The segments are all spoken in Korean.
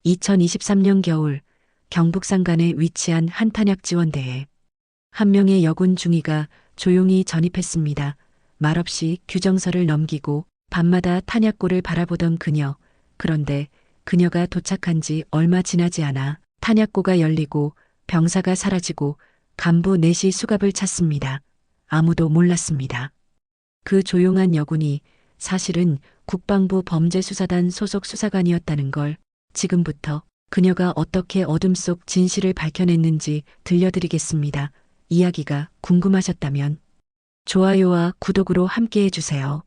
2023년 겨울 경북 산간에 위치한 한 탄약 지원대에 한 명의 여군 중위가 조용히 전입했습니다. 말없이 규정서를 넘기고 밤마다 탄약고를 바라보던 그녀. 그런데 그녀가 도착한 지 얼마 지나지 않아 탄약고가 열리고 병사가 사라지고 간부 넷이 수갑을 찼습니다. 아무도 몰랐습니다. 그 조용한 여군이 사실은 국방부 범죄수사단 소속 수사관이었다는 걸 지금부터 그녀가 어떻게 어둠 속 진실을 밝혀냈는지 들려드리겠습니다. 이야기가 궁금하셨다면 좋아요와 구독으로 함께 해주세요.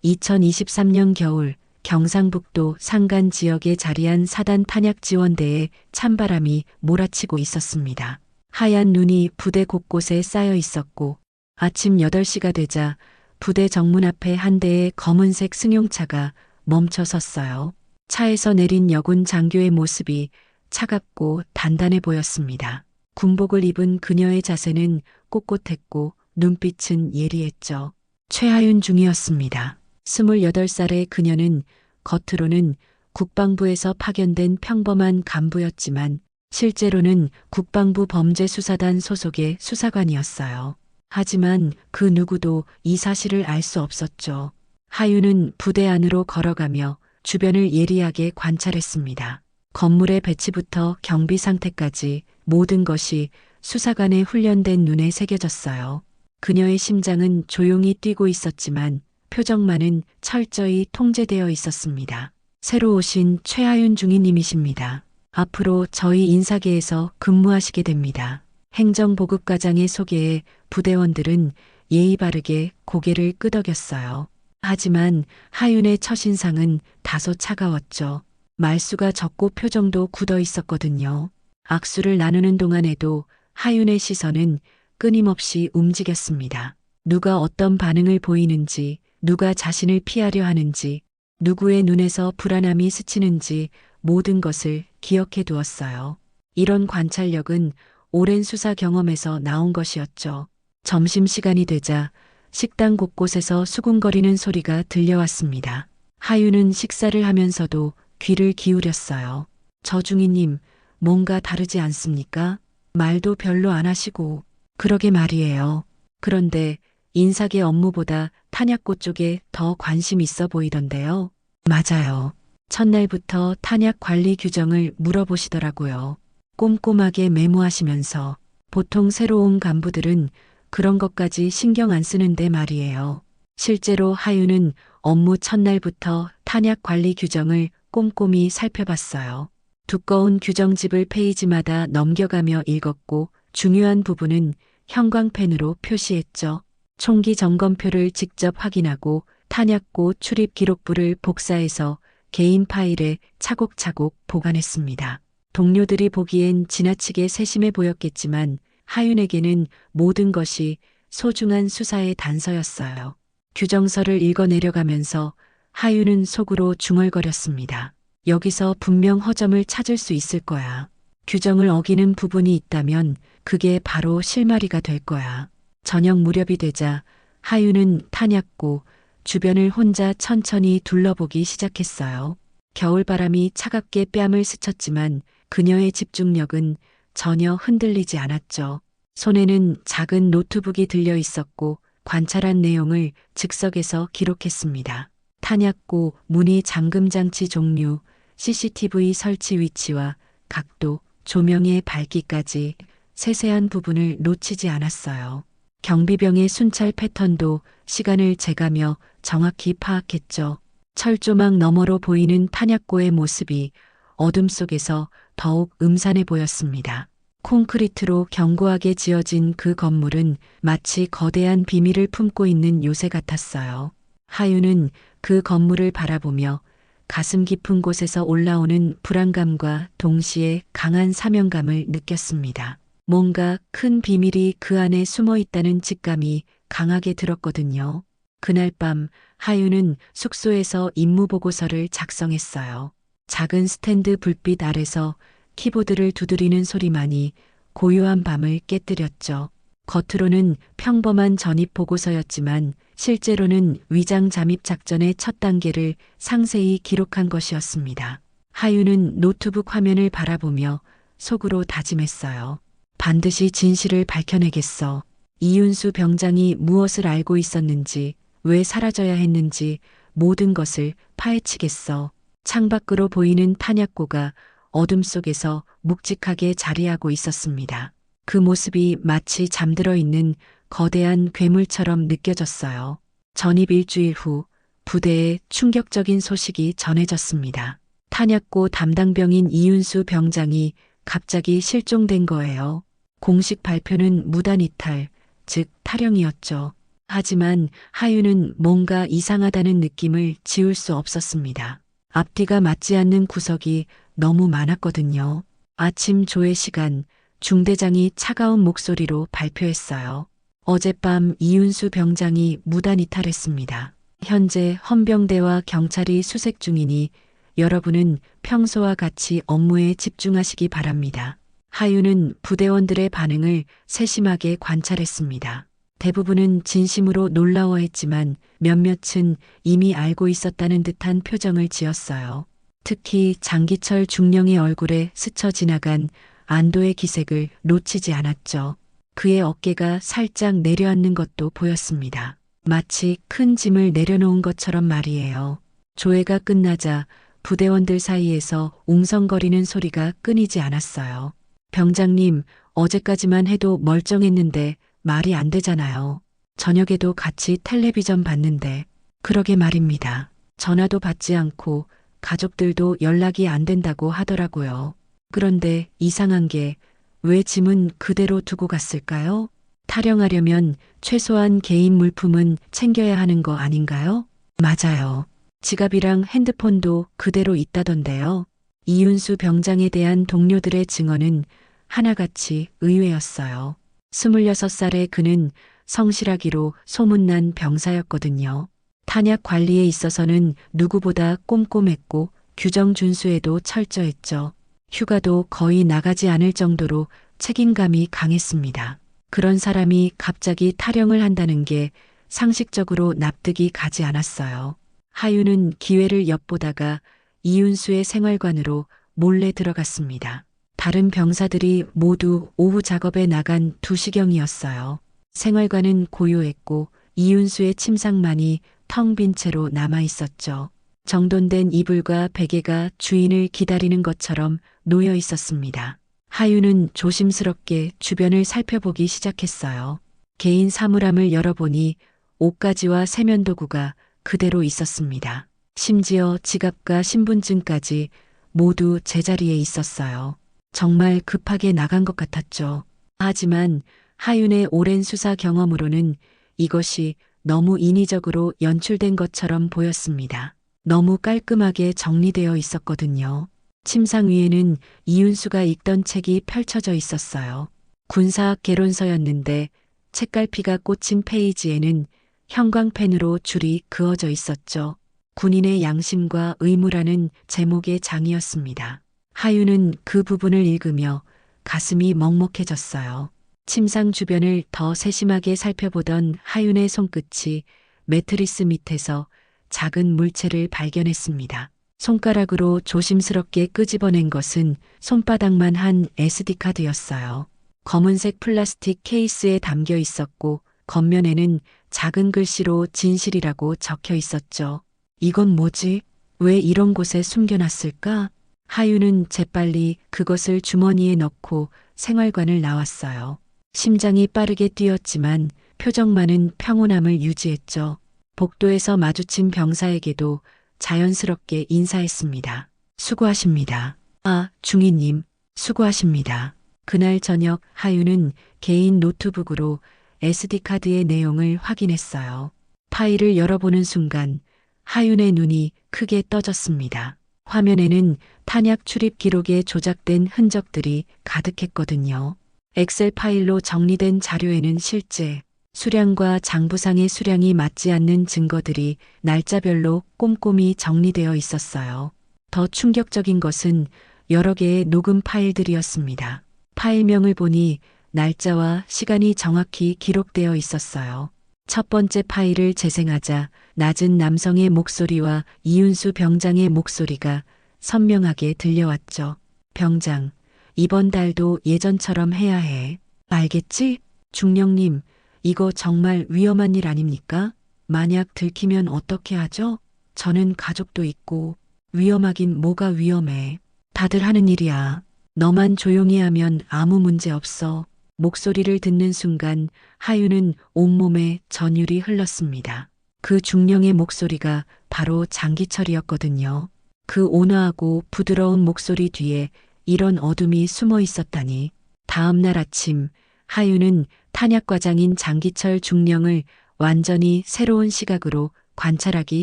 2023년 겨울 경상북도 산간 지역에 자리한 사단 탄약 지원대에 찬바람이 몰아치고 있었습니다. 하얀 눈이 부대 곳곳에 쌓여 있었고 아침 8시가 되자 부대 정문 앞에 한 대의 검은색 승용차가 멈춰 섰어요. 차에서 내린 여군 장교의 모습이 차갑고 단단해 보였습니다. 군복을 입은 그녀의 자세는 꼿꼿했고 눈빛은 예리했죠. 최하윤 중이었습니다. 28살의 그녀는 겉으로는 국방부에서 파견된 평범한 간부였지만 실제로는 국방부 범죄수사단 소속의 수사관이었어요. 하지만 그 누구도 이 사실을 알 수 없었죠. 하윤은 부대 안으로 걸어가며 주변을 예리하게 관찰했습니다. 건물의 배치부터 경비 상태까지 모든 것이 수사관의 훈련된 눈에 새겨졌어요. 그녀의 심장은 조용히 뛰고 있었지만 표정만은 철저히 통제되어 있었습니다. 새로 오신 최하윤 중위님이십니다. 앞으로 저희 인사계에서 근무하시게 됩니다. 행정보급과장의 소개에 부대원들은 예의 바르게 고개를 끄덕였어요. 하지만 하윤의 첫인상은 다소 차가웠죠. 말수가 적고 표정도 굳어 있었거든요. 악수를 나누는 동안에도 하윤의 시선은 끊임없이 움직였습니다. 누가 어떤 반응을 보이는지, 누가 자신을 피하려 하는지, 누구의 눈에서 불안함이 스치는지 모든 것을 기억해 두었어요. 이런 관찰력은 오랜 수사 경험에서 나온 것이었죠. 점심시간이 되자 식당 곳곳에서 수군거리는 소리가 들려왔습니다. 하윤은 식사를 하면서도 귀를 기울였어요. 저중이님, 뭔가 다르지 않습니까? 말도 별로 안 하시고. 그러게 말이에요. 그런데 인사계 업무보다 탄약고 쪽에 더 관심 있어 보이던데요. 맞아요. 첫날부터 탄약 관리 규정을 물어보시더라고요. 꼼꼼하게 메모하시면서. 보통 새로운 간부들은 그런 것까지 신경 안 쓰는데 말이에요. 실제로 하윤은 업무 첫날부터 탄약 관리 규정을 꼼꼼히 살펴봤어요. 두꺼운 규정집을 페이지마다 넘겨가며 읽었고 중요한 부분은 형광펜으로 표시했죠. 총기 점검표를 직접 확인하고 탄약고 출입 기록부를 복사해서 개인 파일에 차곡차곡 보관했습니다. 동료들이 보기엔 지나치게 세심해 보였겠지만 하윤에게는 모든 것이 소중한 수사의 단서였어요. 규정서를 읽어 내려가면서 하윤은 속으로 중얼거렸습니다. 여기서 분명 허점을 찾을 수 있을 거야. 규정을 어기는 부분이 있다면 그게 바로 실마리가 될 거야. 저녁 무렵이 되자 하윤은 탄약고 주변을 혼자 천천히 둘러보기 시작했어요. 겨울바람이 차갑게 뺨을 스쳤지만 그녀의 집중력은 전혀 흔들리지 않았죠. 손에는 작은 노트북이 들려 있었고 관찰한 내용을 즉석에서 기록했습니다. 탄약고 문의 잠금 장치 종류, CCTV 설치 위치와 각도, 조명의 밝기까지 세세한 부분을 놓치지 않았어요. 경비병의 순찰 패턴도 시간을 재가며 정확히 파악했죠. 철조망 너머로 보이는 탄약고의 모습이 어둠 속에서 더욱 음산해 보였습니다. 콘크리트로 견고하게 지어진 그 건물은 마치 거대한 비밀을 품고 있는 요새 같았어요. 하윤은 그 건물을 바라보며 가슴 깊은 곳에서 올라오는 불안감과 동시에 강한 사명감을 느꼈습니다. 뭔가 큰 비밀이 그 안에 숨어 있다는 직감이 강하게 들었거든요. 그날 밤 하윤은 숙소에서 임무 보고서를 작성했어요. 작은 스탠드 불빛 아래서 키보드를 두드리는 소리만이 고요한 밤을 깨뜨렸죠. 겉으로는 평범한 전입 보고서였지만 실제로는 위장 잠입 작전의 첫 단계를 상세히 기록한 것이었습니다. 하윤은 노트북 화면을 바라보며 속으로 다짐했어요. 반드시 진실을 밝혀내겠어. 이윤수 병장이 무엇을 알고 있었는지, 왜 사라져야 했는지 모든 것을 파헤치겠어. 창밖으로 보이는 탄약고가 어둠 속에서 묵직하게 자리하고 있었습니다. 그 모습이 마치 잠들어 있는 거대한 괴물처럼 느껴졌어요. 전입 일주일 후 부대에 충격적인 소식이 전해졌습니다. 탄약고 담당병인 이윤수 병장이 갑자기 실종된 거예요. 공식 발표는 무단 이탈, 즉 탈영이었죠. 하지만 하윤은 뭔가 이상하다는 느낌을 지울 수 없었습니다. 앞뒤가 맞지 않는 구석이 너무 많았거든요. 아침 조회 시간, 중대장이 차가운 목소리로 발표했어요. 어젯밤 이윤수 병장이 무단 이탈했습니다. 현재 헌병대와 경찰이 수색 중이니 여러분은 평소와 같이 업무에 집중하시기 바랍니다. 하윤은 부대원들의 반응을 세심하게 관찰했습니다. 대부분은 진심으로 놀라워했지만 몇몇은 이미 알고 있었다는 듯한 표정을 지었어요. 특히 장기철 중령의 얼굴에 스쳐 지나간 안도의 기색을 놓치지 않았죠. 그의 어깨가 살짝 내려앉는 것도 보였습니다. 마치 큰 짐을 내려놓은 것처럼 말이에요. 조회가 끝나자 부대원들 사이에서 웅성거리는 소리가 끊이지 않았어요. 병장님, 어제까지만 해도 멀쩡했는데 말이 안 되잖아요. 저녁에도 같이 텔레비전 봤는데. 그러게 말입니다. 전화도 받지 않고 가족들도 연락이 안 된다고 하더라고요. 그런데 이상한 게 왜 짐은 그대로 두고 갔을까요? 탈영하려면 최소한 개인 물품은 챙겨야 하는 거 아닌가요? 맞아요. 지갑이랑 핸드폰도 그대로 있다던데요. 이윤수 병장에 대한 동료들의 증언은 하나같이 의외였어요. 26살의 그는 성실하기로 소문난 병사였거든요. 탄약 관리에 있어서는 누구보다 꼼꼼했고 규정 준수에도 철저했죠. 휴가도 거의 나가지 않을 정도로 책임감이 강했습니다. 그런 사람이 갑자기 탈영을 한다는 게 상식적으로 납득이 가지 않았어요. 하윤은 기회를 엿보다가 이윤수의 생활관으로 몰래 들어갔습니다. 다른 병사들이 모두 오후 작업에 나간 2시경이었어요. 생활관은 고요했고 이윤수의 침상만이 텅 빈 채로 남아 있었죠. 정돈된 이불과 베개가 주인을 기다리는 것처럼 놓여 있었습니다. 하윤은 조심스럽게 주변을 살펴보기 시작했어요. 개인 사물함을 열어보니 옷가지와 세면도구가 그대로 있었습니다. 심지어 지갑과 신분증까지 모두 제자리에 있었어요. 정말 급하게 나간 것 같았죠. 하지만 하윤의 오랜 수사 경험으로는 이것이 너무 인위적으로 연출된 것처럼 보였습니다. 너무 깔끔하게 정리되어 있었거든요. 침상 위에는 이윤수가 읽던 책이 펼쳐져 있었어요. 군사학 개론서였는데 책갈피가 꽂힌 페이지에는 형광펜으로 줄이 그어져 있었죠. 군인의 양심과 의무라는 제목의 장이었습니다. 하윤은 그 부분을 읽으며 가슴이 먹먹해졌어요. 침상 주변을 더 세심하게 살펴보던 하윤의 손끝이 매트리스 밑에서 작은 물체를 발견했습니다. 손가락으로 조심스럽게 끄집어낸 것은 손바닥만 한 SD카드였어요. 검은색 플라스틱 케이스에 담겨 있었고 겉면에는 작은 글씨로 진실이라고 적혀 있었죠. 이건 뭐지? 왜 이런 곳에 숨겨놨을까? 하윤은 재빨리 그것을 주머니에 넣고 생활관을 나왔어요. 심장이 빠르게 뛰었지만 표정만은 평온함을 유지했죠. 복도에서 마주친 병사에게도 자연스럽게 인사했습니다. 수고하십니다. 아, 중위님, 수고하십니다. 그날 저녁 하윤은 개인 노트북으로 SD카드의 내용을 확인했어요. 파일을 열어보는 순간 하윤의 눈이 크게 떠졌습니다. 화면에는 탄약 출입 기록에 조작된 흔적들이 가득했거든요. 엑셀 파일로 정리된 자료에는 실제 수량과 장부상의 수량이 맞지 않는 증거들이 날짜별로 꼼꼼히 정리되어 있었어요. 더 충격적인 것은 여러 개의 녹음 파일들이었습니다. 파일명을 보니 날짜와 시간이 정확히 기록되어 있었어요. 첫 번째 파일을 재생하자 낮은 남성의 목소리와 이윤수 병장의 목소리가 선명하게 들려왔죠. 병장, 이번 달도 예전처럼 해야 해. 알겠지? 중령님, 이거 정말 위험한 일 아닙니까? 만약 들키면 어떻게 하죠? 저는 가족도 있고, 위험하긴 뭐가 위험해. 다들 하는 일이야. 너만 조용히 하면 아무 문제 없어. 목소리를 듣는 순간 하유는 온몸에 전율이 흘렀습니다. 그 중령의 목소리가 바로 장기철이었거든요. 그 온화하고 부드러운 목소리 뒤에 이런 어둠이 숨어 있었다니. 다음 날 아침 하유는 탄약과장인 장기철 중령을 완전히 새로운 시각으로 관찰하기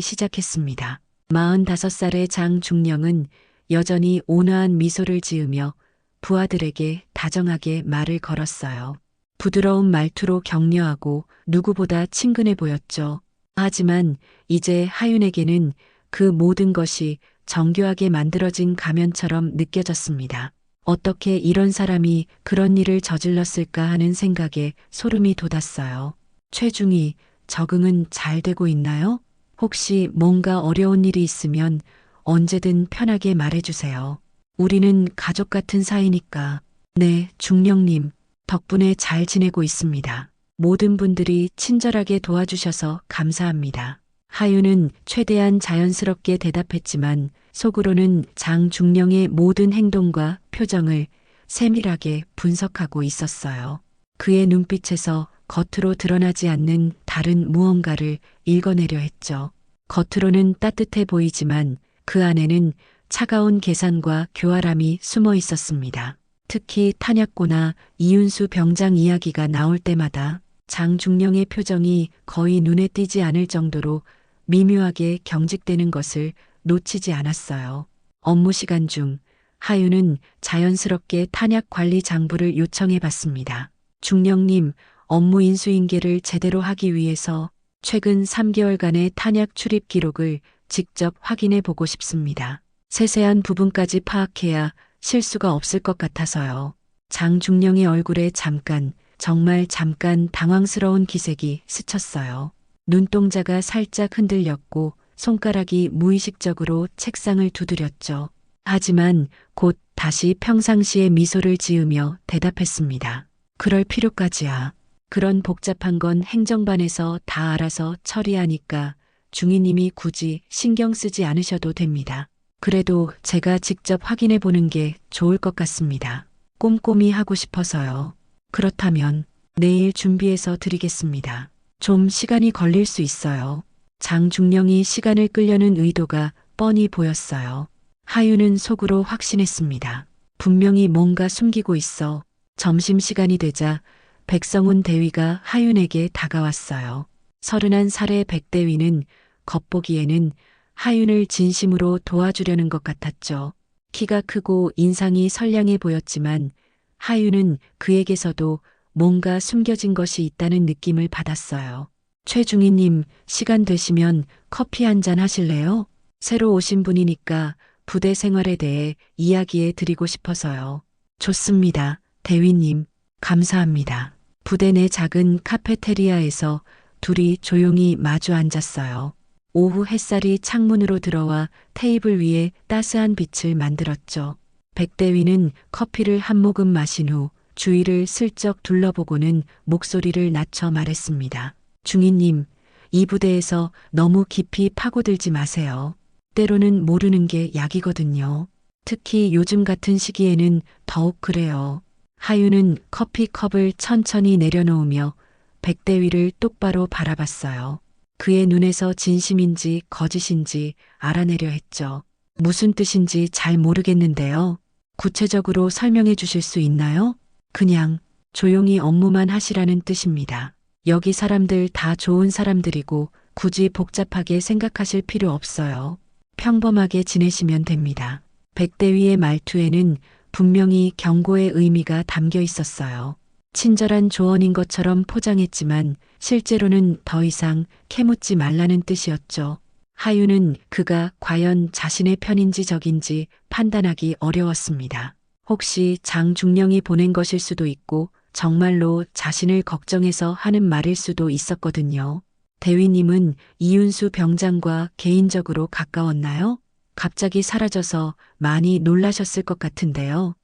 시작했습니다. 45살의 장 중령은 여전히 온화한 미소를 지으며 부하들에게 다정하게 말을 걸었어요. 부드러운 말투로 격려하고 누구보다 친근해 보였죠. 하지만 이제 하윤에게는 그 모든 것이 정교하게 만들어진 가면처럼 느껴졌습니다. 어떻게 이런 사람이 그런 일을 저질렀을까 하는 생각에 소름이 돋았어요. 최중희, 적응은 잘 되고 있나요? 혹시 뭔가 어려운 일이 있으면 언제든 편하게 말해주세요. 우리는 가족 같은 사이니까. 네, 중령님, 덕분에 잘 지내고 있습니다. 모든 분들이 친절하게 도와주셔서 감사합니다. 하유는 최대한 자연스럽게 대답했지만 속으로는 장 중령의 모든 행동과 표정을 세밀하게 분석하고 있었어요. 그의 눈빛에서 겉으로 드러나지 않는 다른 무언가를 읽어내려 했죠. 겉으로는 따뜻해 보이지만 그 안에는 차가운 계산과 교활함이 숨어 있었습니다. 특히 탄약고나 이윤수 병장 이야기가 나올 때마다 장중령의 표정이 거의 눈에 띄지 않을 정도로 미묘하게 경직되는 것을 놓치지 않았어요. 업무 시간 중 하유는 자연스럽게 탄약 관리 장부를 요청해 봤습니다. 중령님, 업무 인수인계를 제대로 하기 위해서 최근 3개월간의 탄약 출입 기록을 직접 확인해 보고 싶습니다. 세세한 부분까지 파악해야 실수가 없을 것 같아서요. 장중령의 얼굴에 잠깐, 정말 잠깐 당황스러운 기색이 스쳤어요. 눈동자가 살짝 흔들렸고 손가락이 무의식적으로 책상을 두드렸죠. 하지만 곧 다시 평상시의 미소를 지으며 대답했습니다. 그럴 필요까지야. 그런 복잡한 건 행정반에서 다 알아서 처리하니까 중위님이 굳이 신경 쓰지 않으셔도 됩니다. 그래도 제가 직접 확인해 보는 게 좋을 것 같습니다. 꼼꼼히 하고 싶어서요. 그렇다면 내일 준비해서 드리겠습니다. 좀 시간이 걸릴 수 있어요. 장중령이 시간을 끌려는 의도가 뻔히 보였어요. 하유는 속으로 확신했습니다. 분명히 뭔가 숨기고 있어. 점심시간이 되자 백성훈 대위가 하윤에게 다가왔어요. 31살의 백 대위는 겉보기에는 하윤을 진심으로 도와주려는 것 같았죠. 키가 크고 인상이 선량해 보였지만 하윤은 그에게서도 뭔가 숨겨진 것이 있다는 느낌을 받았어요. 최중희님, 시간 되시면 커피 한잔 하실래요? 새로 오신 분이니까 부대 생활에 대해 이야기해 드리고 싶어서요. 좋습니다. 대위님, 감사합니다. 부대 내 작은 카페테리아에서 둘이 조용히 마주 앉았어요. 오후 햇살이 창문으로 들어와 테이블 위에 따스한 빛을 만들었죠. 백대위는 커피를 한 모금 마신 후 주위를 슬쩍 둘러보고는 목소리를 낮춰 말했습니다. 중위님, 이 부대에서 너무 깊이 파고들지 마세요. 때로는 모르는 게 약이거든요. 특히 요즘 같은 시기에는 더욱 그래요. 하유는 커피컵을 천천히 내려놓으며 백대위를 똑바로 바라봤어요. 그의 눈에서 진심인지 거짓인지 알아내려 했죠. 무슨 뜻인지 잘 모르겠는데요. 구체적으로 설명해 주실 수 있나요? 그냥 조용히 업무만 하시라는 뜻입니다. 여기 사람들 다 좋은 사람들이고 굳이 복잡하게 생각하실 필요 없어요. 평범하게 지내시면 됩니다. 백대위의 말투에는 분명히 경고의 의미가 담겨 있었어요. 친절한 조언인 것처럼 포장했지만 실제로는 더 이상 캐묻지 말라는 뜻이었죠. 하유는 그가 과연 자신의 편인지 적인지 판단하기 어려웠습니다. 혹시 장중령이 보낸 것일 수도 있고 정말로 자신을 걱정해서 하는 말일 수도 있었거든요. 대위님은 이윤수 병장과 개인적으로 가까웠나요? 갑자기 사라져서 많이 놀라셨을 것 같은데요.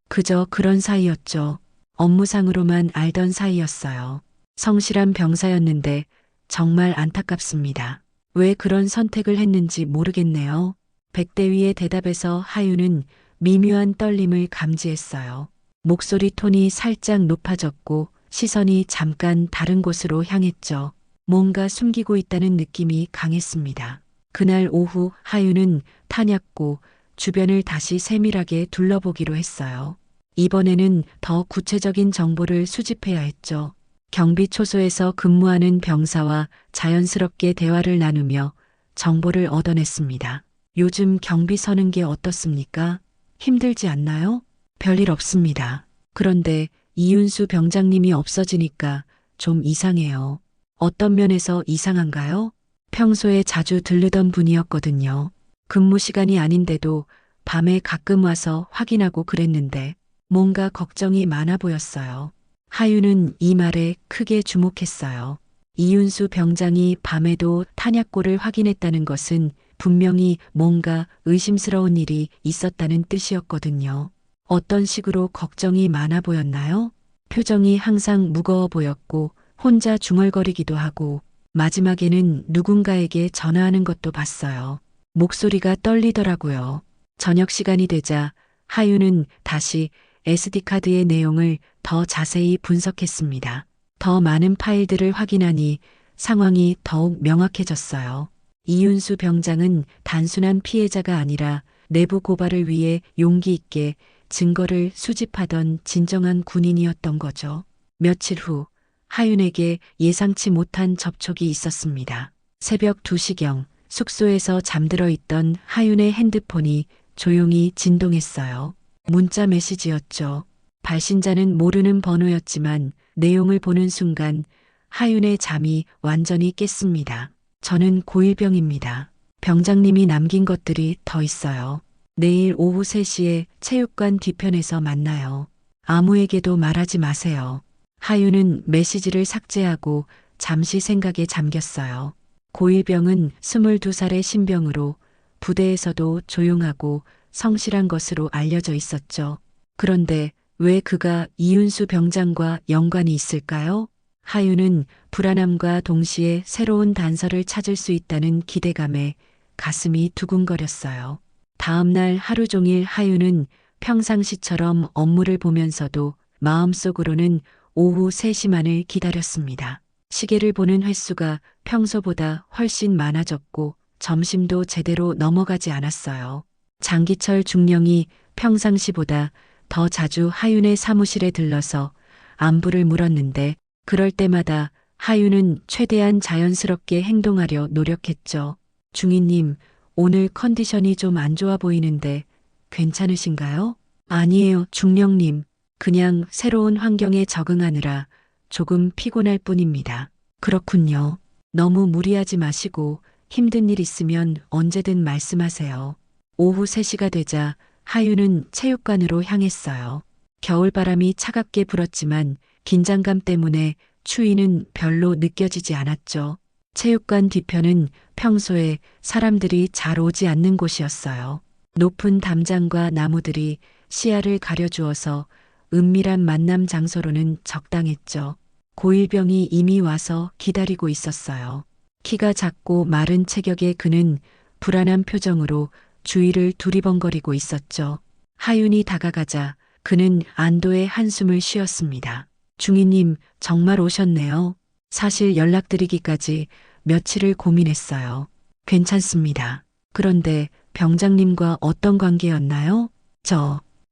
그저 그런 사이였죠. 업무상으로만 알던 사이였어요. 성실한 병사였는데 정말 안타깝습니다. 왜 그런 선택을 했는지 모르겠네요. 백대위의 대답에서 하윤은 미묘한 떨림을 감지했어요. 목소리 톤이 살짝 높아졌고 시선이 잠깐 다른 곳으로 향했죠. 뭔가 숨기고 있다는 느낌이 강했습니다. 그날 오후 하윤은 탄약고 주변을 다시 세밀하게 둘러보기로 했어요. 이번에는 더 구체적인 정보를 수집해야 했죠. 경비 초소에서 근무하는 병사와 자연스럽게 대화를 나누며 정보를 얻어냈습니다. 요즘 경비 서는 게 어떻습니까? 힘들지 않나요? 별일 없습니다. 그런데 이윤수 병장님이 없어지니까 좀 이상해요. 어떤 면에서 이상한가요? 평소에 자주 들르던 분이었거든요. 근무 시간이 아닌데도 밤에 가끔 와서 확인하고 그랬는데 뭔가 걱정이 많아 보였어요. 하윤은 이 말에 크게 주목했어요. 이윤수 병장이 밤에도 탄약고를 확인했다는 것은 분명히 뭔가 의심스러운 일이 있었다는 뜻이었거든요. 어떤 식으로 걱정이 많아 보였나요? 표정이 항상 무거워 보였고 혼자 중얼거리기도 하고 마지막에는 누군가에게 전화하는 것도 봤어요. 목소리가 떨리더라고요. 저녁 시간이 되자 하윤은 다시 SD카드의 내용을 더 자세히 분석했습니다. 더 많은 파일들을 확인하니 상황이 더욱 명확해졌어요. 이윤수 병장은 단순한 피해자가 아니라 내부 고발을 위해 용기 있게 증거를 수집하던 진정한 군인이었던 거죠. 며칠 후 하윤에게 예상치 못한 접촉이 있었습니다. 새벽 2시경 숙소에서 잠들어 있던 하윤의 핸드폰이 조용히 진동했어요. 문자 메시지였죠. 발신자는 모르는 번호였지만 내용을 보는 순간 하윤의 잠이 완전히 깼습니다. 저는 고1병입니다. 병장님이 남긴 것들이 더 있어요. 내일 오후 3시에 체육관 뒤편에서 만나요. 아무에게도 말하지 마세요. 하윤은 메시지를 삭제하고 잠시 생각에 잠겼어요. 고1병은 22살의 신병으로 부대에서도 조용하고 성실한 것으로 알려져 있었죠. 그런데 왜 그가 이윤수 병장과 연관이 있을까요? 하윤은 불안함과 동시에 새로운 단서를 찾을 수 있다는 기대감에 가슴이 두근거렸어요. 다음 날 하루 종일 하윤은 평상시처럼 업무를 보면서도 마음속으로는 오후 3시만을 기다렸습니다. 시계를 보는 횟수가 평소보다 훨씬 많아졌고 점심도 제대로 넘어가지 않았어요. 장기철 중령이 평상시보다 더 자주 하윤의 사무실에 들러서 안부를 물었는데 그럴 때마다 하윤은 최대한 자연스럽게 행동하려 노력했죠. 중위님, 오늘 컨디션이 좀 안 좋아 보이는데 괜찮으신가요? 아니에요, 중령님. 그냥 새로운 환경에 적응하느라 조금 피곤할 뿐입니다. 그렇군요. 너무 무리하지 마시고 힘든 일 있으면 언제든 말씀하세요. 오후 3시가 되자 하윤은 체육관으로 향했어요. 겨울바람이 차갑게 불었지만 긴장감 때문에 추위는 별로 느껴지지 않았죠. 체육관 뒤편은 평소에 사람들이 잘 오지 않는 곳이었어요. 높은 담장과 나무들이 시야를 가려주어서 은밀한 만남 장소로는 적당했죠. 고1병이 이미 와서 기다리고 있었어요. 키가 작고 마른 체격의 그는 불안한 표정으로 주위를 두리번거리고 있었죠. 하윤이 다가가자 그는 안도의 한숨을 쉬었습니다. 중위님, 정말 오셨네요. 사실 연락드리기까지 며칠을 고민했어요. 괜찮습니다. 그런데 병장님과 어떤 관계였나요?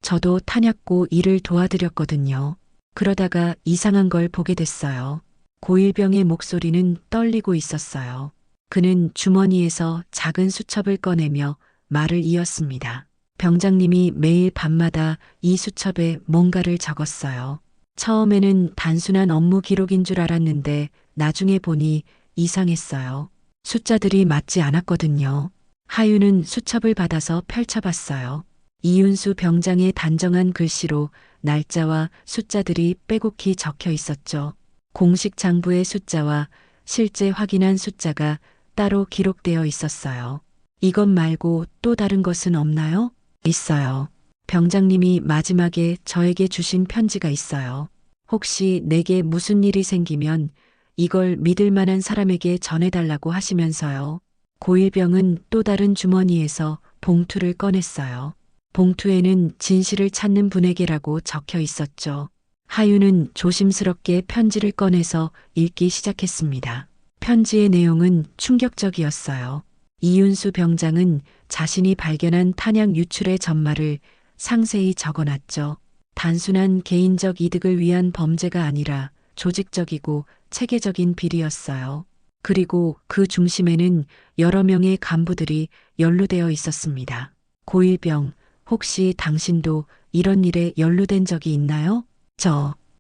저도 탄약고 일을 도와드렸거든요. 그러다가 이상한 걸 보게 됐어요. 고1병의 목소리는 떨리고 있었어요. 그는 주머니에서 작은 수첩을 꺼내며 말을 이었습니다. 병장님이 매일 밤마다 이 수첩에 뭔가를 적었어요. 처음에는 단순한 업무 기록인 줄 알았는데 나중에 보니 이상했어요. 숫자들이 맞지 않았거든요. 하윤은 수첩을 받아서 펼쳐봤어요. 이윤수 병장의 단정한 글씨로 날짜와 숫자들이 빼곡히 적혀 있었죠. 공식 장부의 숫자와 실제 확인한 숫자가 따로 기록되어 있었어요. 이것 말고 또 다른 것은 없나요? 있어요. 병장님이 마지막에 저에게 주신 편지가 있어요. 혹시 내게 무슨 일이 생기면 이걸 믿을 만한 사람에게 전해달라고 하시면서요. 고일병은 또 다른 주머니에서 봉투를 꺼냈어요. 봉투에는 진실을 찾는 분에게라고 적혀 있었죠. 하윤은 조심스럽게 편지를 꺼내서 읽기 시작했습니다. 편지의 내용은 충격적이었어요. 이윤수 병장은 자신이 발견한 탄약 유출의 전말을 상세히 적어놨죠. 단순한 개인적 이득을 위한 범죄가 아니라 조직적이고 체계적인 비리였어요. 그리고 그 중심에는 여러 명의 간부들이 연루되어 있었습니다. 고일병, 혹시 당신도 이런 일에 연루된 적이 있나요?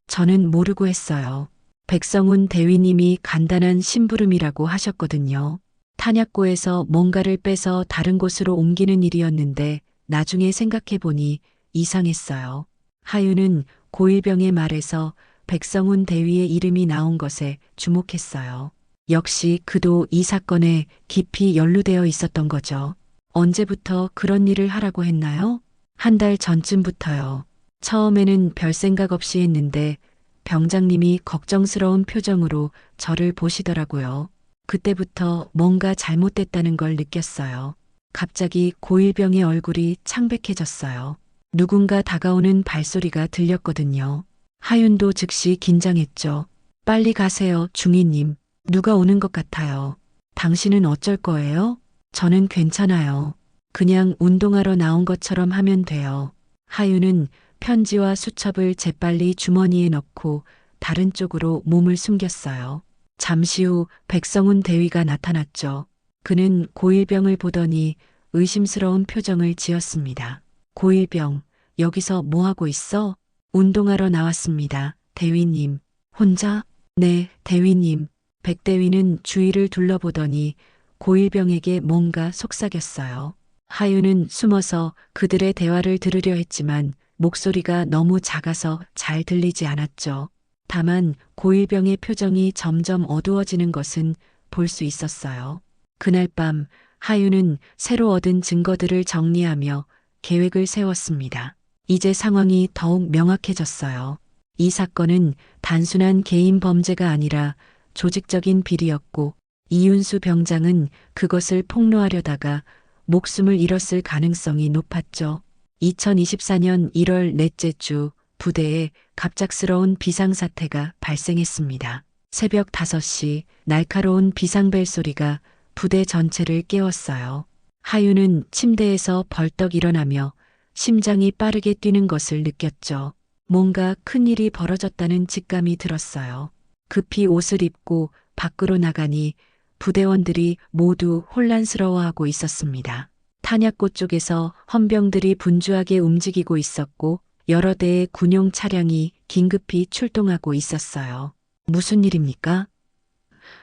저는 모르고 했어요. 백성훈 대위님이 간단한 심부름이라고 하셨거든요. 탄약고에서 뭔가를 빼서 다른 곳으로 옮기는 일이었는데 나중에 생각해보니 이상했어요. 하윤은 고일병의 말에서 백성훈 대위의 이름이 나온 것에 주목했어요. 역시 그도 이 사건에 깊이 연루되어 있었던 거죠. 언제부터 그런 일을 하라고 했나요? 한 달 전쯤부터요. 처음에는 별 생각 없이 했는데 병장님이 걱정스러운 표정으로 저를 보시더라고요. 그때부터 뭔가 잘못됐다는 걸 느꼈어요. 갑자기 고일병의 얼굴이 창백해졌어요. 누군가 다가오는 발소리가 들렸거든요. 하윤도 즉시 긴장했죠. 빨리 가세요, 중위님. 누가 오는 것 같아요. 당신은 어쩔 거예요? 저는 괜찮아요. 그냥 운동하러 나온 것처럼 하면 돼요. 하윤은 편지와 수첩을 재빨리 주머니에 넣고 다른 쪽으로 몸을 숨겼어요. 잠시 후 백성훈 대위가 나타났죠. 그는 고일병을 보더니 의심스러운 표정을 지었습니다. 고일병, 여기서 뭐 하고 있어? 운동하러 나왔습니다. 대위님. 혼자? 네, 대위님. 백대위는 주위를 둘러보더니 고일병에게 뭔가 속삭였어요. 하윤은 숨어서 그들의 대화를 들으려 했지만 목소리가 너무 작아서 잘 들리지 않았죠. 다만 고일병의 표정이 점점 어두워지는 것은 볼 수 있었어요. 그날 밤 하윤은 새로 얻은 증거들을 정리하며 계획을 세웠습니다. 이제 상황이 더욱 명확해졌어요. 이 사건은 단순한 개인 범죄가 아니라 조직적인 비리였고 이윤수 병장은 그것을 폭로하려다가 목숨을 잃었을 가능성이 높았죠. 2024년 1월 넷째 주 부대에 갑작스러운 비상사태가 발생했습니다. 새벽 5시 날카로운 비상벨 소리가 부대 전체를 깨웠어요. 하윤은 침대에서 벌떡 일어나며 심장이 빠르게 뛰는 것을 느꼈죠. 뭔가 큰일이 벌어졌다는 직감이 들었어요. 급히 옷을 입고 밖으로 나가니 부대원들이 모두 혼란스러워하고 있었습니다. 탄약고 쪽에서 헌병들이 분주하게 움직이고 있었고 여러 대의 군용 차량이 긴급히 출동하고 있었어요. 무슨 일입니까?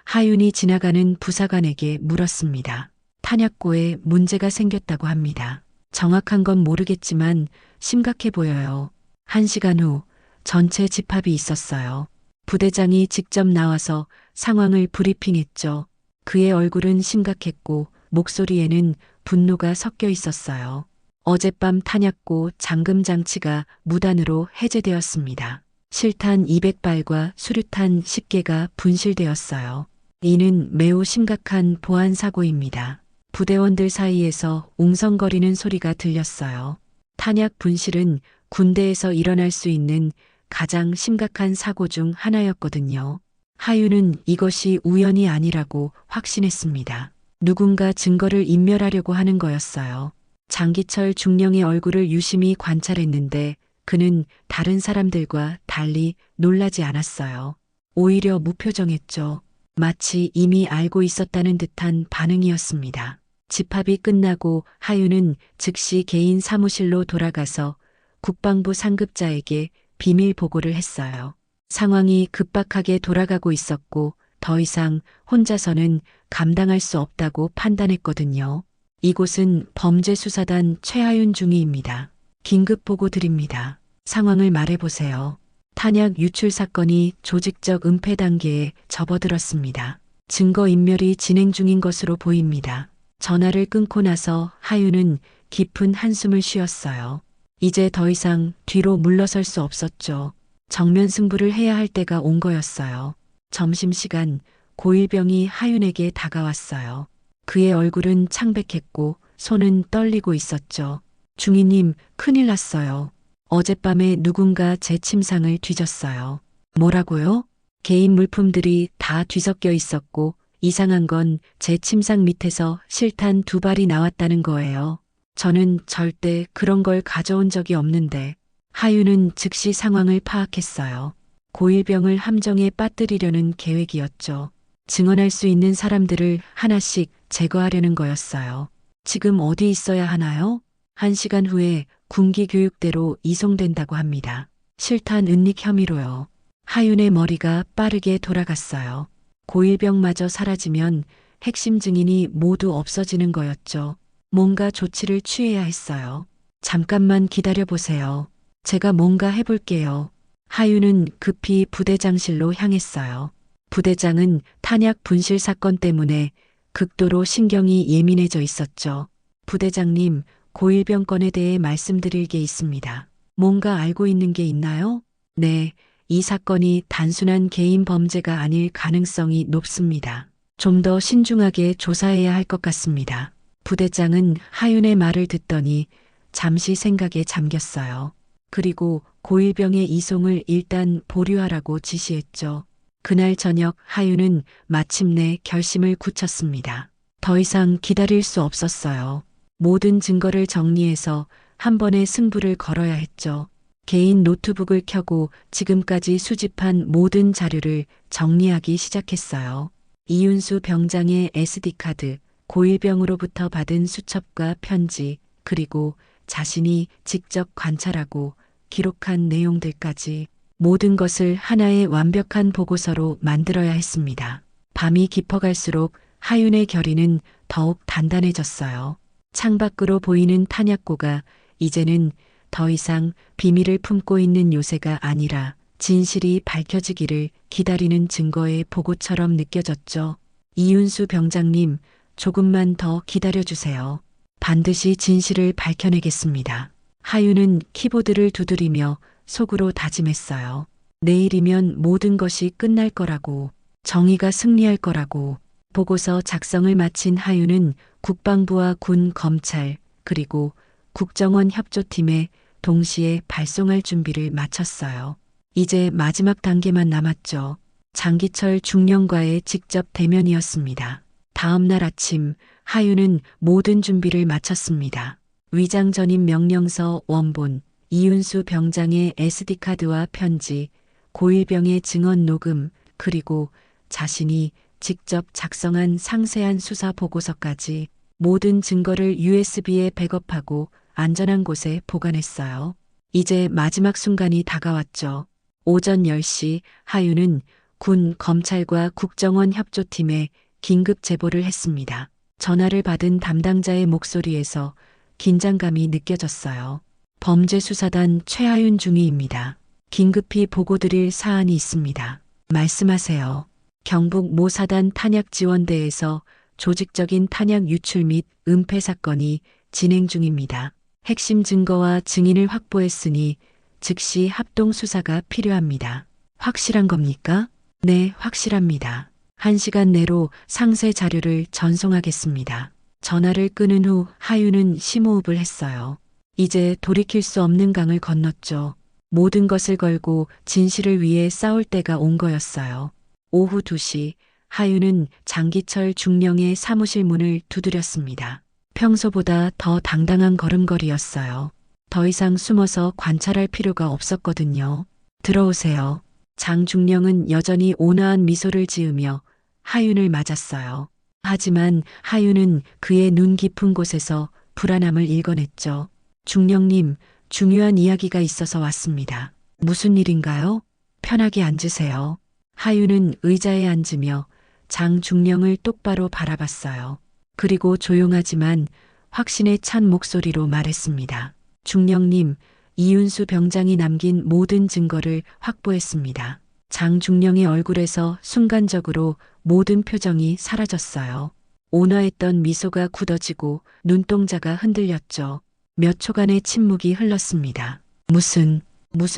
하윤이 지나가는 부사관에게 물었습니다. 탄약고에 문제가 생겼다고 합니다. 정확한 건 모르겠지만 심각해 보여요. 1시간 후 전체 집합이 있었어요. 부대장이 직접 나와서 상황을 브리핑했죠. 그의 얼굴은 심각했고 목소리에는 분노가 섞여 있었어요. 어젯밤 탄약고 잠금 장치가 무단으로 해제되었습니다. 실탄 200발과 수류탄 10개가 분실되었어요. 이는 매우 심각한 보안 사고입니다. 부대원들 사이에서 웅성거리는 소리가 들렸어요. 탄약 분실은 군대에서 일어날 수 있는 가장 심각한 사고 중 하나였거든요. 하윤은 이것이 우연이 아니라고 확신했습니다. 누군가 증거를 인멸하려고 하는 거였어요. 장기철 중령의 얼굴을 유심히 관찰했는데 그는 다른 사람들과 달리 놀라지 않았어요. 오히려 무표정했죠. 마치 이미 알고 있었다는 듯한 반응이었습니다. 집합이 끝나고 하윤은 즉시 개인 사무실로 돌아가서 국방부 상급자에게 비밀 보고를 했어요. 상황이 급박하게 돌아가고 있었고 더 이상 혼자서는 감당할 수 없다고 판단했거든요. 이곳은 범죄수사단 최하윤 중위입니다. 긴급 보고 드립니다. 상황을 말해보세요. 탄약 유출 사건이 조직적 은폐 단계에 접어들었습니다. 증거 인멸이 진행 중인 것으로 보입니다. 전화를 끊고 나서 하윤은 깊은 한숨을 쉬었어요. 이제 더 이상 뒤로 물러설 수 없었죠. 정면 승부를 해야 할 때가 온 거였어요. 점심시간 고일병이 하윤에게 다가왔어요. 그의 얼굴은 창백했고 손은 떨리고 있었죠. 중이님, 큰일 났어요. 어젯밤에 누군가 제 침상을 뒤졌어요. 뭐라고요? 개인 물품들이 다 뒤섞여 있었고 이상한 건 제 침상 밑에서 실탄 2발이 나왔다는 거예요. 저는 절대 그런 걸 가져온 적이 없는데. 하윤은 즉시 상황을 파악했어요. 고일병을 함정에 빠뜨리려는 계획이었죠. 증언할 수 있는 사람들을 하나씩 제거하려는 거였어요. 지금 어디 있어야 하나요? 1시간 후에 군기교육대로 이송된다고 합니다. 실탄 은닉 혐의로요. 하윤의 머리가 빠르게 돌아갔어요. 고일병마저 사라지면 핵심 증인이 모두 없어지는 거였죠. 뭔가 조치를 취해야 했어요. 잠깐만 기다려 보세요. 제가 뭔가 해볼게요. 하윤은 급히 부대장실로 향했어요. 부대장은 탄약 분실 사건 때문에 극도로 신경이 예민해져 있었죠. 부대장님, 고일병 건에 대해 말씀드릴 게 있습니다. 뭔가 알고 있는 게 있나요? 네, 이 사건이 단순한 개인 범죄가 아닐 가능성이 높습니다. 좀 더 신중하게 조사해야 할 것 같습니다. 부대장은 하윤의 말을 듣더니 잠시 생각에 잠겼어요. 그리고 고일병의 이송을 일단 보류하라고 지시했죠. 그날 저녁 하윤은 마침내 결심을 굳혔습니다. 더 이상 기다릴 수 없었어요. 모든 증거를 정리해서 한 번에 승부를 걸어야 했죠. 개인 노트북을 켜고 지금까지 수집한 모든 자료를 정리하기 시작했어요. 이윤수 병장의 SD카드, 고일병으로부터 받은 수첩과 편지, 그리고 자신이 직접 관찰하고 기록한 내용들까지 모든 것을 하나의 완벽한 보고서로 만들어야 했습니다. 밤이 깊어갈수록 하윤의 결의는 더욱 단단해졌어요. 창밖으로 보이는 탄약고가 이제는 더 이상 비밀을 품고 있는 요새가 아니라 진실이 밝혀지기를 기다리는 증거의 보고처럼 느껴졌죠. 이윤수 병장님, 조금만 더 기다려주세요. 반드시 진실을 밝혀내겠습니다. 하윤은 키보드를 두드리며 속으로 다짐했어요. 내일이면 모든 것이 끝날 거라고, 정의가 승리할 거라고. 보고서 작성을 마친 하윤은 국방부와 군, 검찰, 그리고 국정원 협조팀에 동시에 발송할 준비를 마쳤어요. 이제 마지막 단계만 남았죠. 장기철 중령과의 직접 대면이었습니다. 다음 날 아침 하윤은 모든 준비를 마쳤습니다. 위장 전입 명령서 원본, 이윤수 병장의 SD카드와 편지, 고일병의 증언 녹음, 그리고 자신이 직접 작성한 상세한 수사 보고서까지 모든 증거를 USB에 백업하고 안전한 곳에 보관했어요. 이제 마지막 순간이 다가왔죠. 오전 10시 하윤은 군, 검찰과 국정원 협조팀에 긴급 제보를 했습니다. 전화를 받은 담당자의 목소리에서 긴장감이 느껴졌어요. 범죄수사단 최하윤 중위입니다. 긴급히 보고드릴 사안이 있습니다. 말씀하세요. 경북 모 사단 탄약지원대에서 조직적인 탄약 유출 및 은폐 사건이 진행 중입니다. 핵심 증거와 증인을 확보했으니 즉시 합동 수사가 필요합니다. 확실한 겁니까? 네, 확실합니다. 1시간 내로 상세 자료를 전송하겠습니다. 전화를 끊은 후 하윤은 심호흡을 했어요. 이제 돌이킬 수 없는 강을 건넜죠. 모든 것을 걸고 진실을 위해 싸울 때가 온 거였어요. 오후 2시 하윤은 장기철 중령의 사무실 문을 두드렸습니다. 평소보다 더 당당한 걸음걸이였어요. 더 이상 숨어서 관찰할 필요가 없었거든요. 들어오세요. 장중령은 여전히 온화한 미소를 지으며 하윤을 맞았어요. 하지만 하윤은 그의 눈 깊은 곳에서 불안함을 읽어냈죠. 중령님, 중요한 이야기가 있어서 왔습니다. 무슨 일인가요? 편하게 앉으세요. 하윤은 의자에 앉으며 장중령을 똑바로 바라봤어요. 그리고 조용하지만 확신에 찬 목소리로 말했습니다. 중령님, 이윤수 병장이 남긴 모든 증거를 확보했습니다. 장중령의 얼굴에서 순간적으로 모든 표정이 사라졌어요. 온화했던 미소가 굳어지고 눈동자가 흔들렸죠. 몇 초간의 침묵이 흘렀습니다. 무슨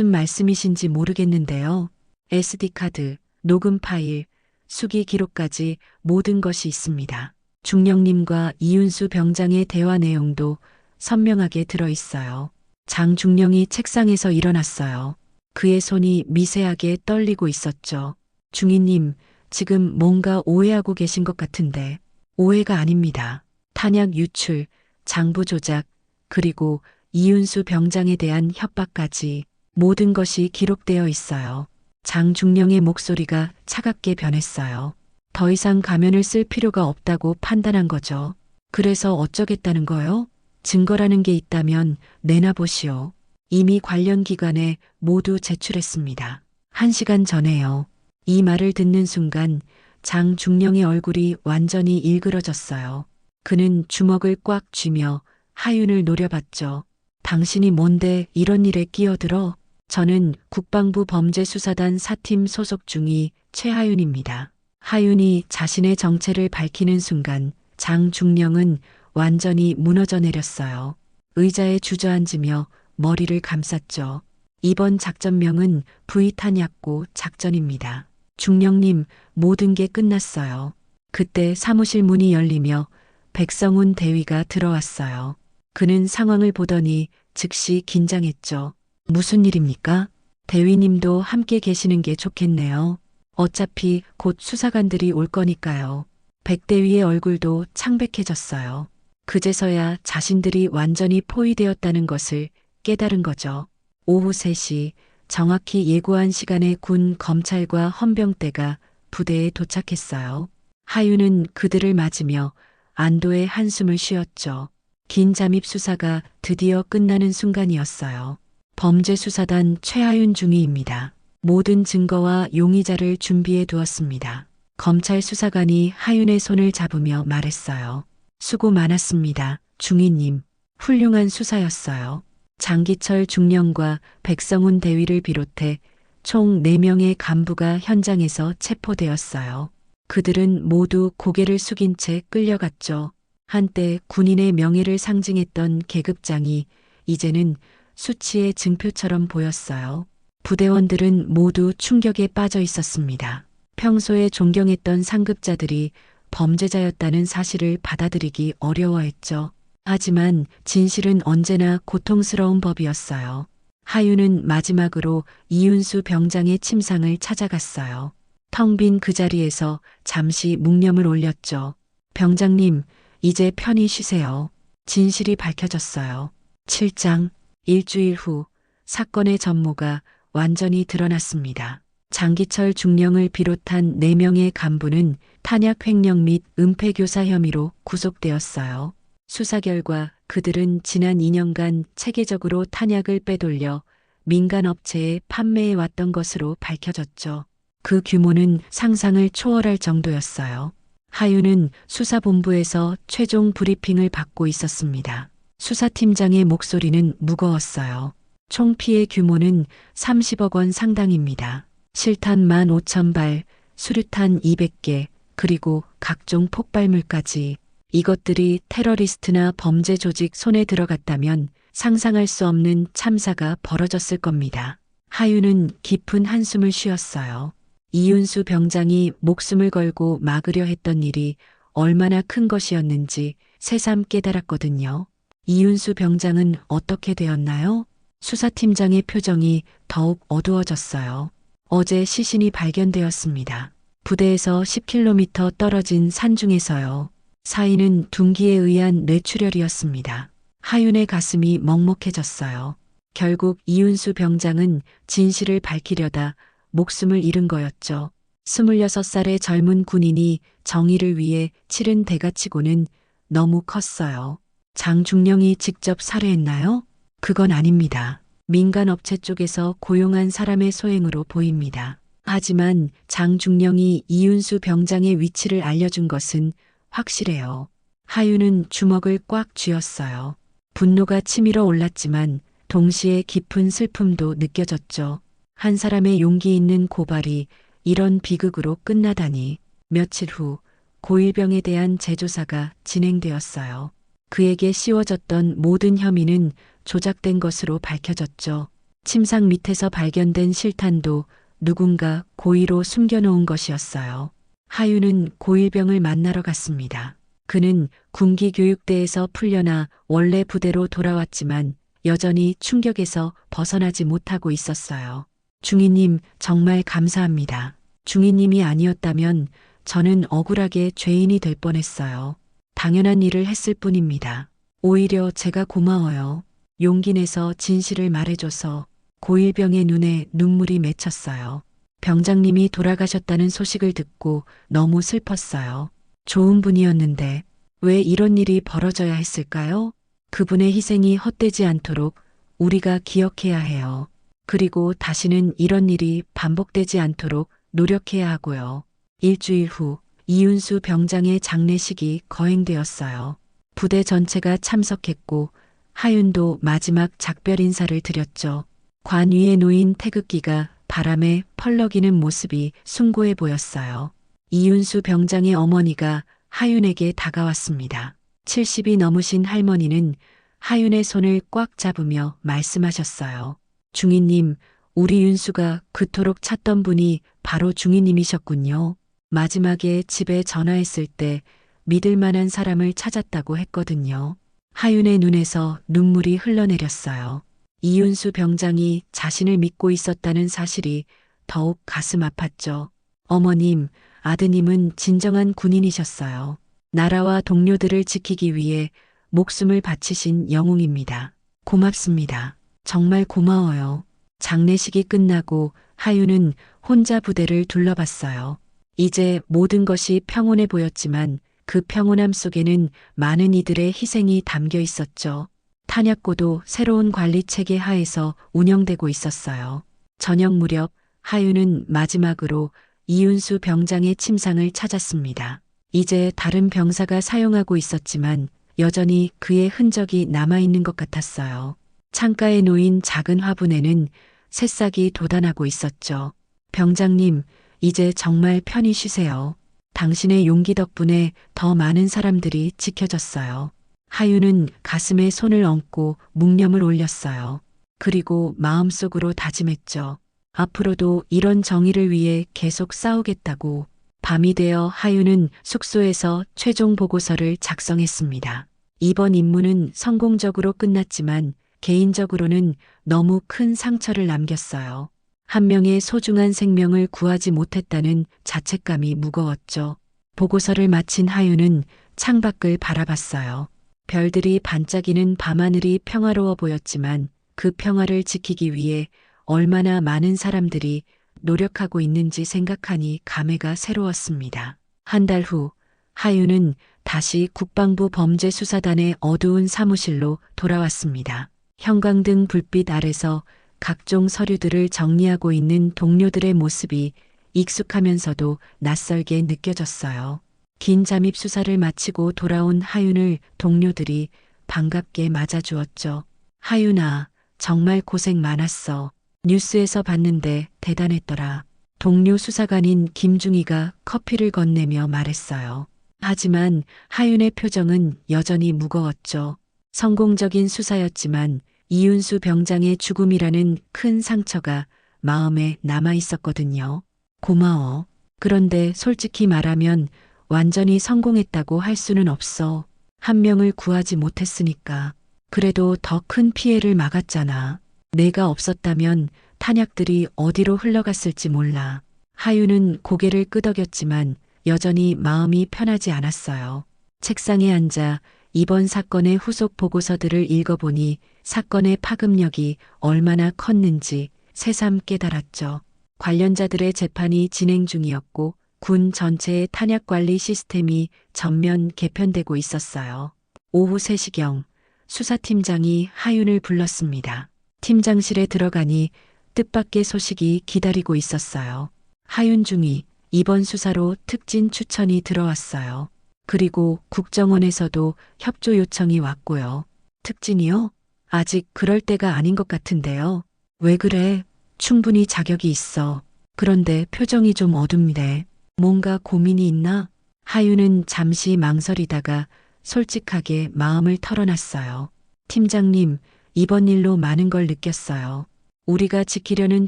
말씀이신지 모르겠는데요. SD카드, 녹음 파일, 수기 기록까지 모든 것이 있습니다. 중령님과 이윤수 병장의 대화 내용도 선명하게 들어있어요. 장중령이 책상에서 일어났어요. 그의 손이 미세하게 떨리고 있었죠. 중위님, 지금 뭔가 오해하고 계신 것 같은데 오해가 아닙니다. 탄약 유출, 장부 조작, 그리고 이윤수 병장에 대한 협박까지 모든 것이 기록되어 있어요. 장중령의 목소리가 차갑게 변했어요. 더 이상 가면을 쓸 필요가 없다고 판단한 거죠. 그래서 어쩌겠다는 거요? 증거라는 게 있다면 내놔보시오. 이미 관련 기관에 모두 제출했습니다. 1시간 전에요. 이 말을 듣는 순간 장중령의 얼굴이 완전히 일그러졌어요. 그는 주먹을 꽉 쥐며 하윤을 노려봤죠. 당신이 뭔데 이런 일에 끼어들어? 저는 국방부 범죄수사단 4팀 소속 중위 최하윤입니다. 하윤이 자신의 정체를 밝히는 순간 장중령은 완전히 무너져 내렸어요. 의자에 주저앉으며 머리를 감쌌죠. 이번 작전명은 V탄약고 작전입니다. 중령님, 모든 게 끝났어요. 그때 사무실 문이 열리며 백성훈 대위가 들어왔어요. 그는 상황을 보더니 즉시 긴장했죠. 무슨 일입니까? 대위님도 함께 계시는 게 좋겠네요. 어차피 곧 수사관들이 올 거니까요. 백대위의 얼굴도 창백해졌어요. 그제서야 자신들이 완전히 포위되었다는 것을 깨달은 거죠. 오후 3시 정확히 예고한 시간에 군 검찰과 헌병대가 부대에 도착했어요. 하윤은 그들을 맞으며 안도의 한숨을 쉬었죠. 긴 잠입 수사가 드디어 끝나는 순간이었어요. 범죄수사단 최하윤 중위입니다. 모든 증거와 용의자를 준비해 두었습니다. 검찰 수사관이 하윤의 손을 잡으며 말했어요. 수고 많았습니다. 중위님. 훌륭한 수사였어요. 장기철 중령과 백성훈 대위를 비롯해 총 4명의 간부가 현장에서 체포되었어요. 그들은 모두 고개를 숙인 채 끌려갔죠. 한때 군인의 명예를 상징했던 계급장이 이제는 수치의 증표처럼 보였어요. 부대원들은 모두 충격에 빠져 있었습니다. 평소에 존경했던 상급자들이 범죄자였다는 사실을 받아들이기 어려워했죠. 하지만 진실은 언제나 고통스러운 법이었어요. 하윤은 마지막으로 이윤수 병장의 침상을 찾아갔어요. 텅 빈 그 자리에서 잠시 묵념을 올렸죠. 병장님, 이제 편히 쉬세요. 진실이 밝혀졌어요. 7장, 일주일 후 사건의 전모가 완전히 드러났습니다. 장기철 중령을 비롯한 4명의 간부는 탄약 횡령 및 은폐 교사 혐의로 구속되었어요. 수사 결과 그들은 지난 2년간 체계적으로 탄약을 빼돌려 민간 업체에 판매해 왔던 것으로 밝혀졌죠. 그 규모는 상상을 초월할 정도였어요. 하윤은 수사본부에서 최종 브리핑을 받고 있었습니다. 수사팀장의 목소리는 무거웠어요. 총 피해 규모는 30억 원 상당입니다. 실탄 15,000발, 수류탄 200개, 그리고 각종 폭발물까지. 이것들이 테러리스트나 범죄 조직 손에 들어갔다면 상상할 수 없는 참사가 벌어졌을 겁니다. 하윤은 깊은 한숨을 쉬었어요. 이윤수 병장이 목숨을 걸고 막으려 했던 일이 얼마나 큰 것이었는지 새삼 깨달았거든요. 이윤수 병장은 어떻게 되었나요? 수사팀장의 표정이 더욱 어두워졌어요. 어제 시신이 발견되었습니다. 부대에서 10km 떨어진 산중에서요. 사인은 둔기에 의한 뇌출혈이었습니다. 하윤의 가슴이 먹먹해졌어요. 결국 이윤수 병장은 진실을 밝히려다 목숨을 잃은 거였죠. 26살의 젊은 군인이 정의를 위해 치른 대가치고는 너무 컸어요. 장중령이 직접 살해했나요? 그건 아닙니다. 민간 업체 쪽에서 고용한 사람의 소행으로 보입니다. 하지만 장중령이 이윤수 병장의 위치를 알려준 것은 확실해요. 하윤은 주먹을 꽉 쥐었어요. 분노가 치밀어 올랐지만 동시에 깊은 슬픔도 느껴졌죠. 한 사람의 용기 있는 고발이 이런 비극으로 끝나다니. 며칠 후 고일병에 대한 재조사가 진행되었어요. 그에게 씌워졌던 모든 혐의는 조작된 것으로 밝혀졌죠. 침상 밑에서 발견된 실탄도 누군가 고의로 숨겨놓은 것이었어요. 하윤은 고일병을 만나러 갔습니다. 그는 군기교육대에서 풀려나 원래 부대로 돌아왔지만 여전히 충격에서 벗어나지 못하고 있었어요. 중위님, 정말 감사합니다. 중위님이 아니었다면 저는 억울하게 죄인이 될 뻔했어요. 당연한 일을 했을 뿐입니다. 오히려 제가 고마워요. 용기 내서 진실을 말해줘서. 고일병의 눈에 눈물이 맺혔어요. 병장님이 돌아가셨다는 소식을 듣고 너무 슬펐어요. 좋은 분이었는데 왜 이런 일이 벌어져야 했을까요? 그분의 희생이 헛되지 않도록 우리가 기억해야 해요. 그리고 다시는 이런 일이 반복되지 않도록 노력해야 하고요. 일주일 후 이윤수 병장의 장례식이 거행되었어요. 부대 전체가 참석했고 하윤도 마지막 작별 인사를 드렸죠. 관 위에 놓인 태극기가 바람에 펄럭이는 모습이 숭고해 보였어요. 이윤수 병장의 어머니가 하윤에게 다가왔습니다. 70이 넘으신 할머니는 하윤의 손을 꽉 잡으며 말씀하셨어요. 중위님, 우리 윤수가 그토록 찾던 분이 바로 중위님이셨군요. 마지막에 집에 전화했을 때 믿을 만한 사람을 찾았다고 했거든요. 하윤의 눈에서 눈물이 흘러내렸어요. 이윤수 병장이 자신을 믿고 있었다는 사실이 더욱 가슴 아팠죠. 어머님, 아드님은 진정한 군인이셨어요. 나라와 동료들을 지키기 위해 목숨을 바치신 영웅입니다. 고맙습니다. 정말 고마워요. 장례식이 끝나고 하윤은 혼자 부대를 둘러봤어요. 이제 모든 것이 평온해 보였지만 그 평온함 속에는 많은 이들의 희생이 담겨 있었죠. 탄약고도 새로운 관리 체계 하에서 운영되고 있었어요. 저녁 무렵 하윤은 마지막으로 이윤수 병장의 침상을 찾았습니다. 이제 다른 병사가 사용하고 있었지만 여전히 그의 흔적이 남아있는 것 같았어요. 창가에 놓인 작은 화분에는 새싹이 돋아나고 있었죠. 병장님, 이제 정말 편히 쉬세요. 당신의 용기 덕분에 더 많은 사람들이 지켜졌어요. 하윤은 가슴에 손을 얹고 묵념을 올렸어요. 그리고 마음속으로 다짐했죠. 앞으로도 이런 정의를 위해 계속 싸우겠다고. 밤이 되어 하윤은 숙소에서 최종 보고서를 작성했습니다. 이번 임무는 성공적으로 끝났지만 개인적으로는 너무 큰 상처를 남겼어요. 한 명의 소중한 생명을 구하지 못했다는 자책감이 무거웠죠. 보고서를 마친 하윤은 창밖을 바라봤어요. 별들이 반짝이는 밤하늘이 평화로워 보였지만 그 평화를 지키기 위해 얼마나 많은 사람들이 노력하고 있는지 생각하니 감회가 새로웠습니다. 한 달 후 하윤은 다시 국방부 범죄수사단의 어두운 사무실로 돌아왔습니다. 형광등 불빛 아래서 각종 서류들을 정리하고 있는 동료들의 모습이 익숙하면서도 낯설게 느껴졌어요. 긴 잠입 수사를 마치고 돌아온 하윤을 동료들이 반갑게 맞아주었죠. 하윤아, 정말 고생 많았어. 뉴스에서 봤는데 대단했더라. 동료 수사관인 김중희가 커피를 건네며 말했어요. 하지만 하윤의 표정은 여전히 무거웠죠. 성공적인 수사였지만 이윤수 병장의 죽음이라는 큰 상처가 마음에 남아 있었거든요. 고마워. 그런데 솔직히 말하면 완전히 성공했다고 할 수는 없어. 한 명을 구하지 못했으니까. 그래도 더 큰 피해를 막았잖아. 내가 없었다면 탄약들이 어디로 흘러갔을지 몰라. 하윤은 고개를 끄덕였지만 여전히 마음이 편하지 않았어요. 책상에 앉아 이번 사건의 후속 보고서들을 읽어보니 사건의 파급력이 얼마나 컸는지 새삼 깨달았죠. 관련자들의 재판이 진행 중이었고 군 전체의 탄약 관리 시스템이 전면 개편되고 있었어요. 오후 3시경 수사팀장이 하윤을 불렀습니다. 팀장실에 들어가니 뜻밖의 소식이 기다리고 있었어요. 하윤 중위 이번 수사로 특진 추천이 들어왔어요. 그리고 국정원에서도 협조 요청이 왔고요. 특진이요? 아직 그럴 때가 아닌 것 같은데요. 왜 그래? 충분히 자격이 있어. 그런데 표정이 좀 어둡네. 뭔가 고민이 있나? 하윤은 잠시 망설이다가 솔직하게 마음을 털어놨어요. 팀장님, 이번 일로 많은 걸 느꼈어요. 우리가 지키려는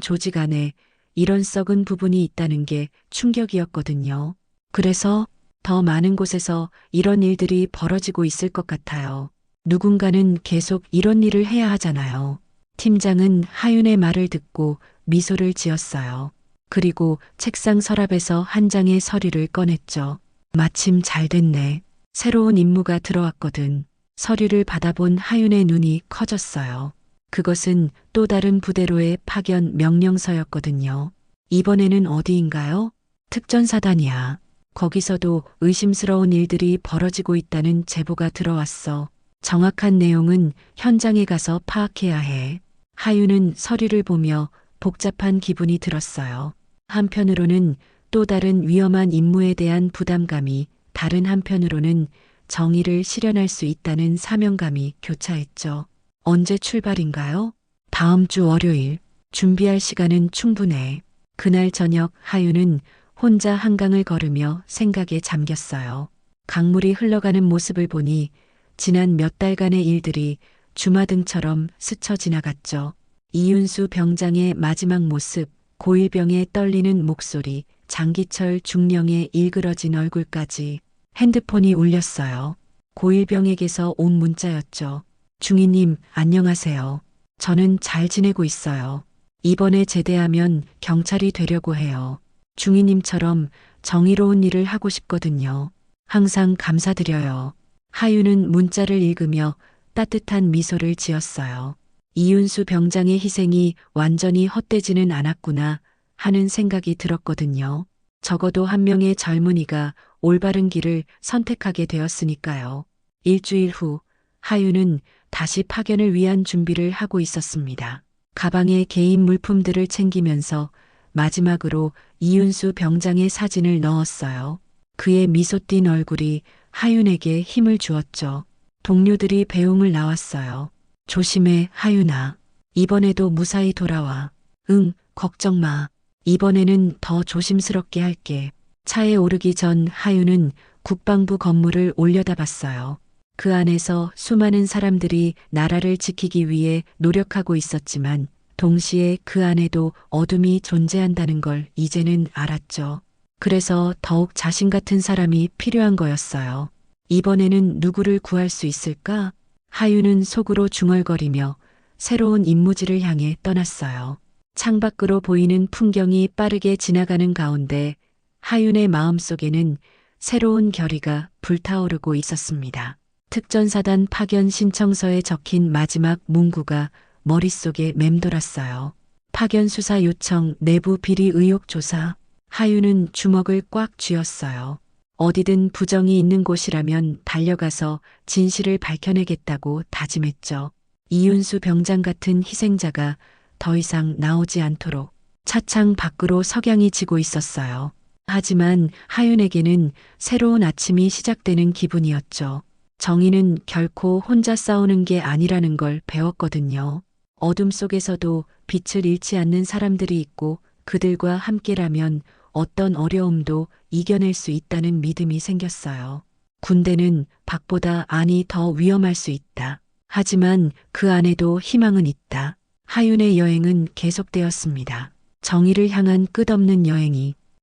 조직 안에 이런 썩은 부분이 있다는 게 충격이었거든요. 그래서 더 많은 곳에서 이런 일들이 벌어지고 있을 것 같아요. 누군가는 계속 이런 일을 해야 하잖아요. 팀장은 하윤의 말을 듣고 미소를 지었어요. 그리고 책상 서랍에서 한 장의 서류를 꺼냈죠. 마침 잘 됐네. 새로운 임무가 들어왔거든. 서류를 받아본 하윤의 눈이 커졌어요. 그것은 또 다른 부대로의 파견 명령서였거든요. 이번에는 어디인가요? 특전사단이야. 거기서도 의심스러운 일들이 벌어지고 있다는 제보가 들어왔어. 정확한 내용은 현장에 가서 파악해야 해. 하윤은 서류를 보며 복잡한 기분이 들었어요. 한편으로는 또 다른 위험한 임무에 대한 부담감이, 다른 한편으로는 정의를 실현할 수 있다는 사명감이 교차했죠. 언제 출발인가요? 다음 주 월요일. 준비할 시간은 충분해. 그날 저녁 하윤은 혼자 한강을 걸으며 생각에 잠겼어요. 강물이 흘러가는 모습을 보니 지난 몇 달간의 일들이 주마등처럼 스쳐 지나갔죠. 이윤수 병장의 마지막 모습, 고일병의 떨리는 목소리, 장기철 중령의 일그러진 얼굴까지. 핸드폰이 울렸어요. 고일병에게서 온 문자였죠. 중위님, 안녕하세요. 저는 잘 지내고 있어요. 이번에 제대하면 경찰이 되려고 해요. 중위님처럼 정의로운 일을 하고 싶거든요. 항상 감사드려요. 하윤은 문자를 읽으며 따뜻한 미소를 지었어요. 이윤수 병장의 희생이 완전히 헛되지는 않았구나 하는 생각이 들었거든요. 적어도 한 명의 젊은이가 올바른 길을 선택하게 되었으니까요. 일주일 후 하윤은 다시 파견을 위한 준비를 하고 있었습니다. 가방에 개인 물품들을 챙기면서 마지막으로 이윤수 병장의 사진을 넣었어요. 그의 미소 띤 얼굴이 하윤에게 힘을 주었죠. 동료들이 배웅을 나왔어요. 조심해, 하윤아. 이번에도 무사히 돌아와. 응, 걱정 마. 이번에는 더 조심스럽게 할게. 차에 오르기 전 하윤은 국방부 건물을 올려다봤어요. 그 안에서 수많은 사람들이 나라를 지키기 위해 노력하고 있었지만 동시에 그 안에도 어둠이 존재한다는 걸 이제는 알았죠. 그래서 더욱 자신 같은 사람이 필요한 거였어요. 이번에는 누구를 구할 수 있을까? 하윤은 속으로 중얼거리며 새로운 임무지를 향해 떠났어요. 창밖으로 보이는 풍경이 빠르게 지나가는 가운데 하윤의 마음속에는 새로운 결의가 불타오르고 있었습니다. 특전사단 파견 신청서에 적힌 마지막 문구가 머릿속에 맴돌았어요. 파견 수사 요청, 내부 비리 의혹 조사. 하윤은 주먹을 꽉 쥐었어요. 어디든 부정이 있는 곳이라면 달려가서 진실을 밝혀내겠다고 다짐했죠. 이윤수 병장 같은 희생자가 더 이상 나오지 않도록. 차창 밖으로 석양이 지고 있었어요. 하지만 하윤에게는 새로운 아침이 시작되는 기분이었죠. 정의는 결코 혼자 싸우는 게 아니라는 걸 배웠거든요. 어둠 속에서도 빛을 잃지 않는 사람들이 있고 그들과 함께라면 어떤 어려움도 이겨낼 수 있다는 믿음이 생겼어요. 군대는 밖보다 안이 더 위험할 수 있다. 하지만 그 안에도 희망은 있다. 하윤의 여행은 계속되었습니다. 정의를 향한 끝없는 여행이.